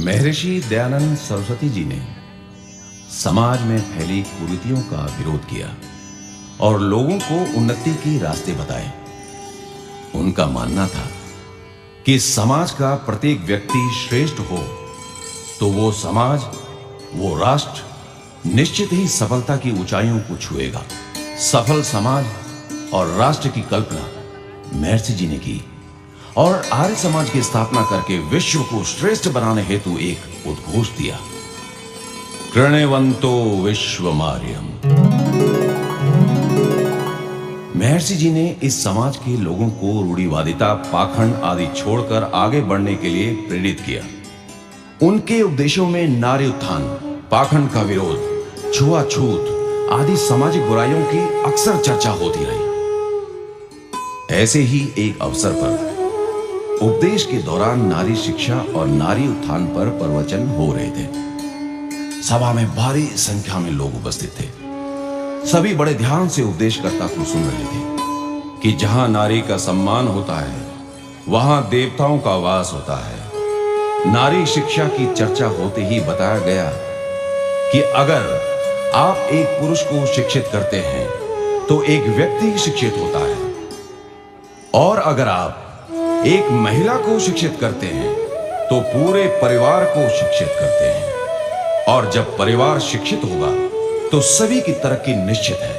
महर्षि दयानंद सरस्वती जी ने समाज में फैली कुरीतियों का विरोध किया और लोगों को उन्नति के रास्ते बताए। उनका मानना था कि समाज का प्रत्येक व्यक्ति श्रेष्ठ हो तो वो समाज, वो राष्ट्र निश्चित ही सफलता की ऊंचाइयों को छुएगा। सफल समाज और राष्ट्र की कल्पना महर्षि जी ने की और आर्य समाज की स्थापना करके विश्व को श्रेष्ठ बनाने हेतु एक उद्घोष दिया, कृण्वन्तो विश्वमार्यम्। महर्षि जी ने इस समाज के लोगों को रूढ़िवादिता, पाखंड आदि छोड़कर आगे बढ़ने के लिए प्रेरित किया। उनके उपदेशों में नारी उत्थान, पाखंड का विरोध, छुआछूत आदि सामाजिक बुराइयों की अक्सर चर्चा होती रही। ऐसे ही एक अवसर पर उपदेश के दौरान नारी शिक्षा और नारी उत्थान पर प्रवचन हो रहे थे। सभा में भारी संख्या में लोग उपस्थित थे। सभी बड़े ध्यान से उपदेशकर्ता को सुन रहे थे कि जहां नारी का सम्मान होता है वहां देवताओं का वास होता है। नारी शिक्षा की चर्चा होते ही बताया गया कि अगर आप एक पुरुष को शिक्षित करते हैं तो एक व्यक्ति शिक्षित होता है, और अगर आप एक महिला को शिक्षित करते हैं तो पूरे परिवार को शिक्षित करते हैं, और जब परिवार शिक्षित होगा तो सभी की तरक्की निश्चित है।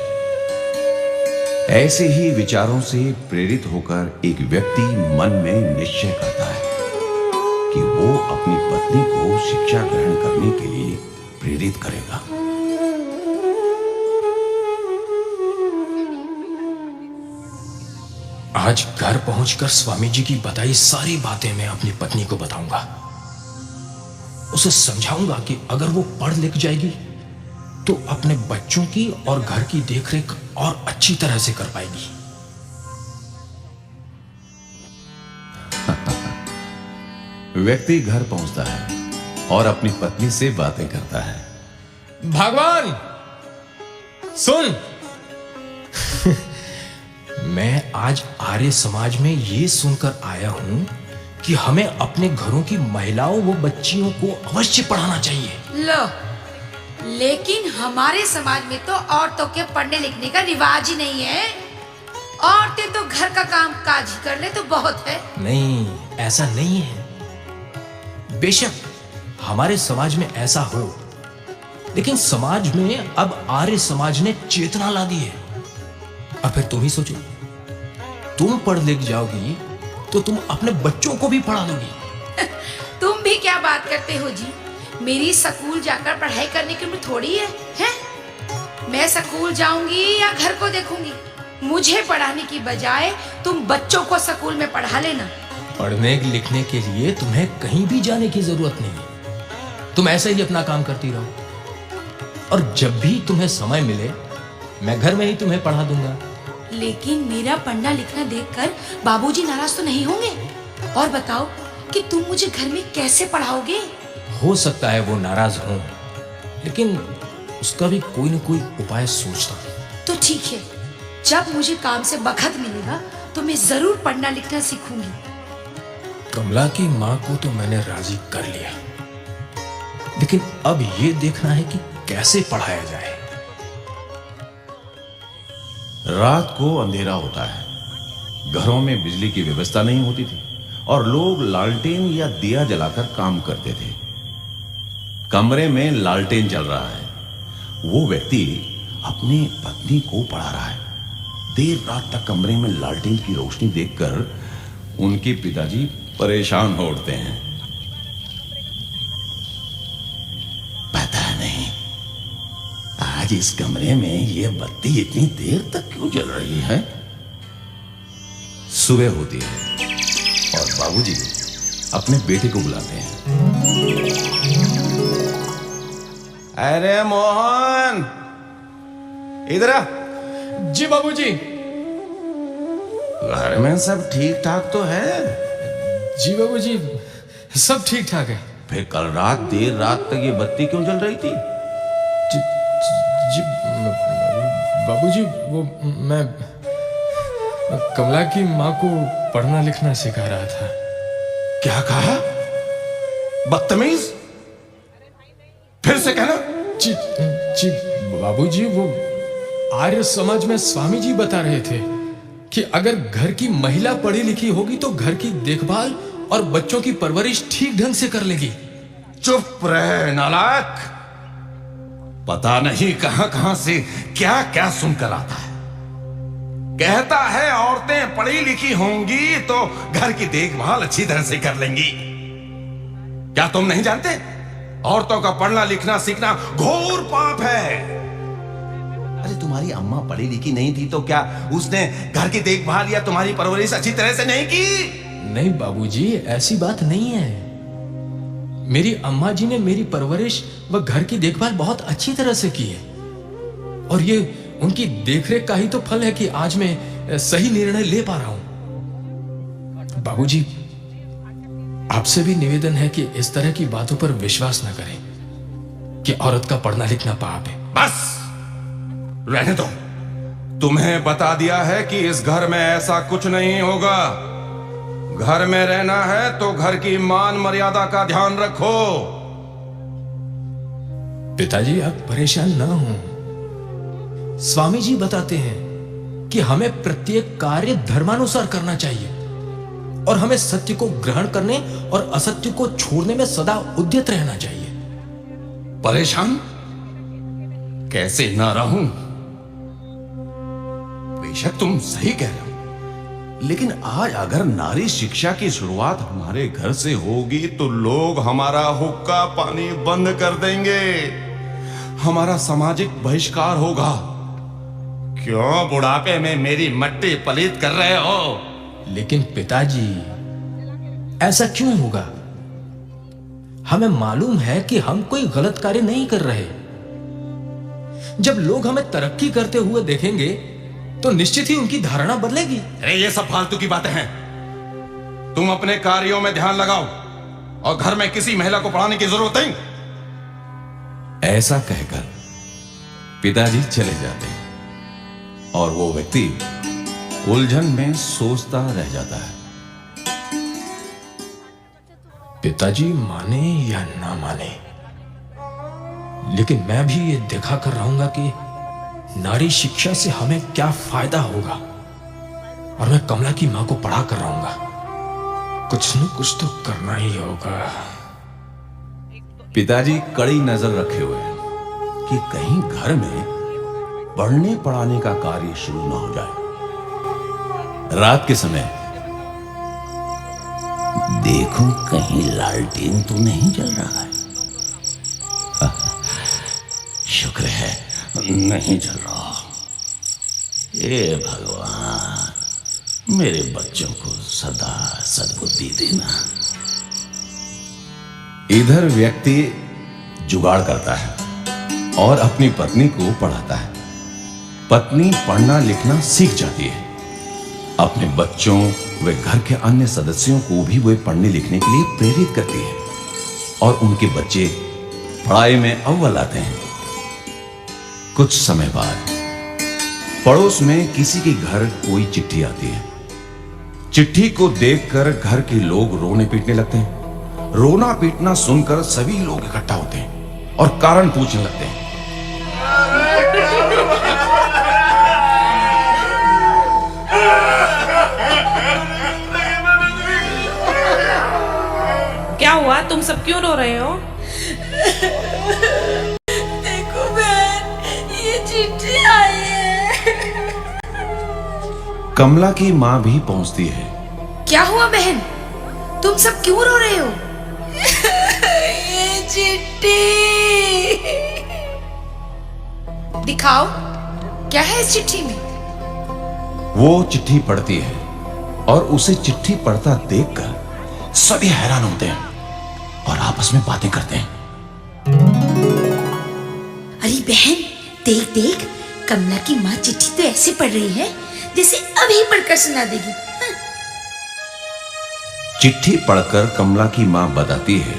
ऐसे ही विचारों से प्रेरित होकर एक व्यक्ति मन में निश्चय करता है कि वो अपनी पत्नी को शिक्षा ग्रहण करने के लिए प्रेरित करेगा। आज घर पहुंचकर स्वामी जी की बताई सारी बातें मैं अपनी पत्नी को बताऊंगा। उसे समझाऊंगा कि अगर वो पढ़ लिख जाएगी तो अपने बच्चों की और घर की देखरेख और अच्छी तरह से कर पाएगी। व्यक्ति घर पहुंचता है और अपनी पत्नी से बातें करता है। भगवान सुन, मैं आज आर्य समाज में ये सुनकर आया हूं कि हमें अपने घरों की महिलाओं व बच्चियों को अवश्य पढ़ाना चाहिए। लो, लेकिन हमारे समाज में तो औरतों के पढ़ने लिखने का रिवाज ही नहीं है। औरतें तो घर का काम काज ही कर ले तो बहुत है। नहीं, ऐसा नहीं है। बेशक हमारे समाज में ऐसा हो, लेकिन समाज में अब आर्य समाज ने चेतना ला दी है। अब फिर तुम ही सोचो, तुम पढ़ लिख जाओगी तो तुम अपने बच्चों को भी पढ़ा दोगी। तुम भी क्या बात करते हो जी? मेरी स्कूल जाकर पढ़ाई करने की उम्र थोड़ी है, हैं? मैं स्कूल जाऊंगी या घर को देखूंगी? मुझे पढ़ाने की बजाय तुम बच्चों को स्कूल में पढ़ा लेना। पढ़ने लिखने के लिए तुम्हें कहीं भी जाने की जरूरत नहीं। तुम ऐसे ही अपना काम करती रहो, और जब भी तुम्हें समय मिले मैं घर में ही तुम्हें पढ़ा दूंगा। लेकिन मेरा पढ़ना लिखना देखकर बाबूजी नाराज तो नहीं होंगे? और बताओ कि तुम मुझे घर में कैसे पढ़ाओगे? हो सकता है वो नाराज हों, लेकिन उसका भी कोई न कोई उपाय सोचता हूं। तो ठीक है, जब मुझे काम से बखत मिलेगा तो मैं जरूर पढ़ना लिखना सीखूंगी। कमला की माँ को तो मैंने राजी कर लिया, लेकिन अब ये देखना है कि कैसे पढ़ाया जाए। रात को अंधेरा होता है, घरों में बिजली की व्यवस्था नहीं होती थी और लोग लालटेन या दिया जलाकर काम करते थे। कमरे में लालटेन जल रहा है। वो व्यक्ति अपनी पत्नी को पढ़ा रहा है। देर रात तक कमरे में लालटेन की रोशनी देखकर उनके पिताजी परेशान हो उठते हैं। पता नहीं आज इस कमरे में ये बत्ती इतनी देर तक क्यों जल रही है। सुबह होती है और बाबूजी अपने बेटे को बुलाते हैं। अरे मोहन, इधर आ। जी बाबूजी। घर में सब ठीक ठाक तो है? जी बाबूजी, सब ठीक ठाक है। फिर कल रात देर रात तक ये बत्ती क्यों जल रही थी? जी बाबूजी, वो मैं कमला की माँ को पढ़ना लिखना सिखा रहा था। क्या कहा? बदतमीज, फिर से कहना। जी बाबूजी, वो आर्य समाज में स्वामी जी बता रहे थे कि अगर घर की महिला पढ़ी लिखी होगी तो घर की देखभाल और बच्चों की परवरिश ठीक ढंग से कर लेगी। चुप रहे नालायक, पता नहीं कहां कहां से क्या क्या सुनकर आता है। कहता है औरतें पढ़ी लिखी होंगी तो घर की देखभाल अच्छी तरह से कर लेंगी। क्या तुम नहीं जानते? औरतों का पढ़ना लिखना सीखना घोर पाप है। अरे तुम्हारी अम्मा पढ़ी लिखी नहीं थी तो क्या उसने घर की देखभाल या तुम्हारी परवरिश अच्छी तरह से नहीं की? नहीं बाबूजी, ऐसी बात नहीं है। मेरी अम्मा जी ने मेरी परवरिश व घर की देखभाल बहुत अच्छी तरह से की है, और ये उनकी देखरेख का ही तो फल है कि आज मैं सही निर्णय ले पा रहा हूं। बाबूजी, आपसे भी निवेदन है कि इस तरह की बातों पर विश्वास न करें कि औरत का पढ़ना लिखना पाप है। बस रहने दो। तुम्हें बता दिया है कि इस घर में ऐसा कुछ नहीं होगा। घर में रहना है तो घर की मान मर्यादा का ध्यान रखो। पिताजी, आप परेशान ना हो। स्वामी जी बताते हैं कि हमें प्रत्येक कार्य धर्मानुसार करना चाहिए और हमें सत्य को ग्रहण करने और असत्य को छोड़ने में सदा उद्यत रहना चाहिए। परेशान कैसे ना रहूं? बेशक तुम सही कह रहे हो, लेकिन आज अगर नारी शिक्षा की शुरुआत हमारे घर से होगी तो लोग हमारा हुक्का पानी बंद कर देंगे, हमारा सामाजिक बहिष्कार होगा। क्यों बुढ़ापे में मेरी मट्टी पलीत कर रहे हो? लेकिन पिताजी, ऐसा क्यों होगा? हमें मालूम है कि हम कोई गलत कार्य नहीं कर रहे। जब लोग हमें तरक्की करते हुए देखेंगे तो निश्चित ही उनकी धारणा बदलेगी। अरे ये सब फालतू की बातें हैं। तुम अपने कार्यों में ध्यान लगाओ और घर में किसी महिला को पढ़ाने की जरूरत नहीं। ऐसा कहकर पिताजी चले जाते हैं और वो व्यक्ति उलझन में सोचता रह जाता है। पिताजी माने या ना माने, लेकिन मैं भी ये देखा कर रहूंगा कि नारी शिक्षा से हमें क्या फायदा होगा, और मैं कमला की मां को पढ़ा कर रहूंगा। कुछ न कुछ तो करना ही होगा। पिताजी कड़ी नजर रखे हुए हैं कि कहीं घर में पढ़ने पढ़ाने का कार्य शुरू ना हो जाए। रात के समय देखो कहीं लालटेन तो नहीं जल रहा है। शुक्र है नहीं जल रहा। हे भगवान, मेरे बच्चों को सदा सद्बुद्धि देना। इधर व्यक्ति जुगाड़ करता है और अपनी पत्नी को पढ़ाता है। पत्नी पढ़ना लिखना सीख जाती है। अपने बच्चों व घर के अन्य सदस्यों को भी वे पढ़ने लिखने के लिए प्रेरित करती है और उनके बच्चे पढ़ाई में अव्वल आते हैं। कुछ समय बाद पड़ोस में किसी के घर कोई चिट्ठी आती है। चिट्ठी को देखकर घर के लोग रोने पीटने लगते हैं। रोना पीटना सुनकर सभी लोग इकट्ठा होते हैं और कारण पूछने लगते हैं। क्या हुआ? तुम सब क्यों रो रहे हो? देखो बहन, ये चिट्ठी आई है। कमला की मां भी पहुंचती है। क्या हुआ बहन? तुम सब क्यों रो रहे हो? ये चिट्ठी दिखाओ, क्या है इस चिट्ठी में? वो चिट्ठी पढ़ती है और उसे चिट्ठी पढ़ता देखकर सभी हैरान होते हैं और आपस में बातें करते हैं। अरे बहन, देख देख, कमला की माँ चिट्ठी तो ऐसे पढ़ रही है जैसे अभी पढ़कर सुना देगी। चिट्ठी पढ़कर कमला की मां बताती है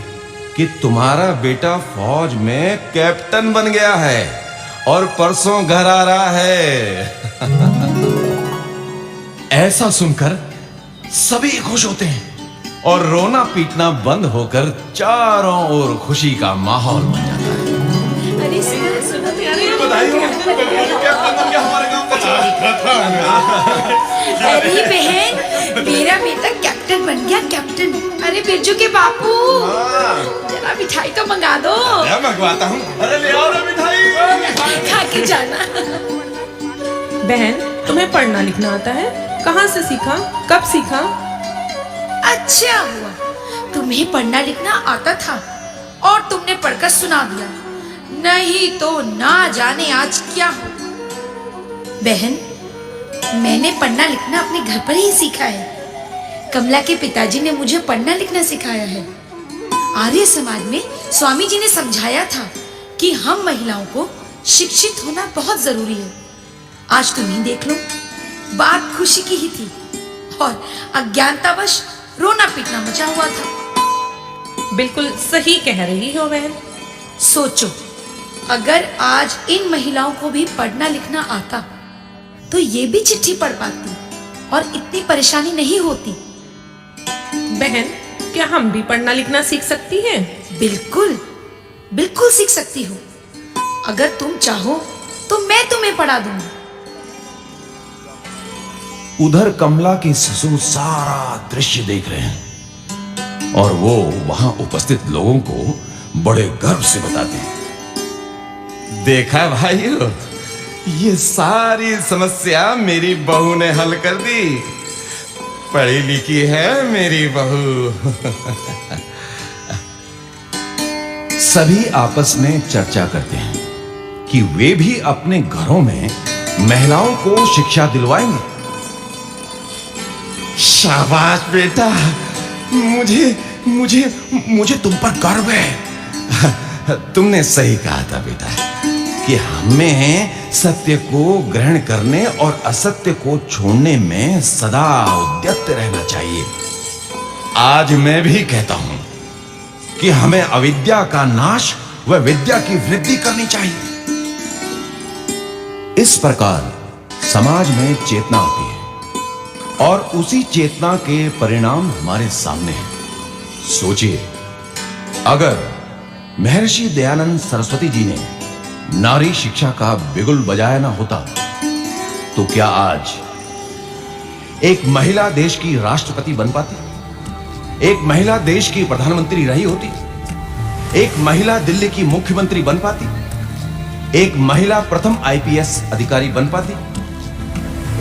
कि तुम्हारा बेटा फौज में कैप्टन बन गया है और परसों घर आ रहा है। ऐसा सुनकर सभी खुश होते हैं और रोना पीटना बंद होकर चारों ओर खुशी का माहौल बन जाता है। अरे सुनो सुनो अरे बहन, मेरा बेटा कैप्टन बन गया, कैप्टन। अरे बिरजू के बापू, जरा मिठाई तो मंगा दो। मंगवाता हूँ। अरे ले आओ ना मिठाई। खा के जाना। बहन, तुम्हें पढ़ना लिखना आता है? कहाँ से सीखा? कब सीखा? अच्छा हुआ तुम्हें पढ़ना लिखना आता था और तुमने पढ़कर सुना दिया, नहीं तो ना जाने आज क्या हो। बहन, मैंने पढ़ना लिखना अपने घर पर ही सीखा है। कमला के पिताजी ने मुझे पढ़ना लिखना सिखाया है। आर्य समाज में स्वामी जी ने समझाया था कि हम महिलाओं को शिक्षित होना बहुत जरूरी है। आज तुम ही देख लो, बात खुशी की ही थी और अज्ञानतावश रोना पीटना मचा हुआ था। बिल्कुल सही कह रही हो बहन। सोचो, अगर आज इन महिलाओं को भी पढ़ना लिखना आता तो ये भी चिट्ठी पढ़ पाती और इतनी परेशानी नहीं होती। बहन, क्या हम भी पढ़ना लिखना सीख सकती हैं? बिल्कुल बिल्कुल सीख सकती हो। अगर तुम चाहो तो मैं तुम्हें पढ़ा दूंगी। उधर कमला के ससुर सारा दृश्य देख रहे हैं और वो वहां उपस्थित लोगों को बड़े गर्व से बताते हैं, देखा भाइयों, ये सारी समस्या मेरी बहू ने हल कर दी। पढ़ी लिखी है मेरी बहू। सभी आपस में चर्चा करते हैं कि वे भी अपने घरों में महिलाओं को शिक्षा दिलवाएंगे। शाबाश बेटा, मुझे मुझे मुझे तुम पर गर्व है। तुमने सही कहा था बेटा कि हमें सत्य को ग्रहण करने और असत्य को छोड़ने में सदा उद्यत रहना चाहिए। आज मैं भी कहता हूं कि हमें अविद्या का नाश व विद्या की वृद्धि करनी चाहिए। इस प्रकार समाज में चेतना होती है और उसी चेतना के परिणाम हमारे सामने हैं। सोचिए, अगर महर्षि दयानंद सरस्वती जी ने नारी शिक्षा का बिगुल बजाया ना होता तो क्या आज एक महिला देश की राष्ट्रपति बन पाती? एक महिला देश की प्रधानमंत्री रही होती? एक महिला दिल्ली की मुख्यमंत्री बन पाती? एक महिला प्रथम आईपीएस अधिकारी बन पाती?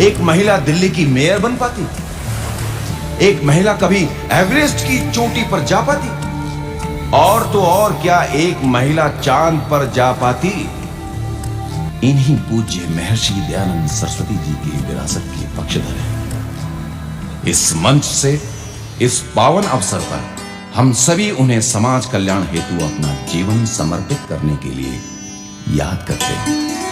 एक महिला दिल्ली की मेयर बन पाती? एक महिला कभी एवरेस्ट की चोटी पर जा पाती? और तो और क्या एक महिला चांद पर जा पाती? इन्हीं पूज्य महर्षि दयानंद सरस्वती जी की विरासत के पक्षधर हैं। इस मंच से, इस पावन अवसर पर हम सभी उन्हें समाज कल्याण हेतु अपना जीवन समर्पित करने के लिए याद करते हैं।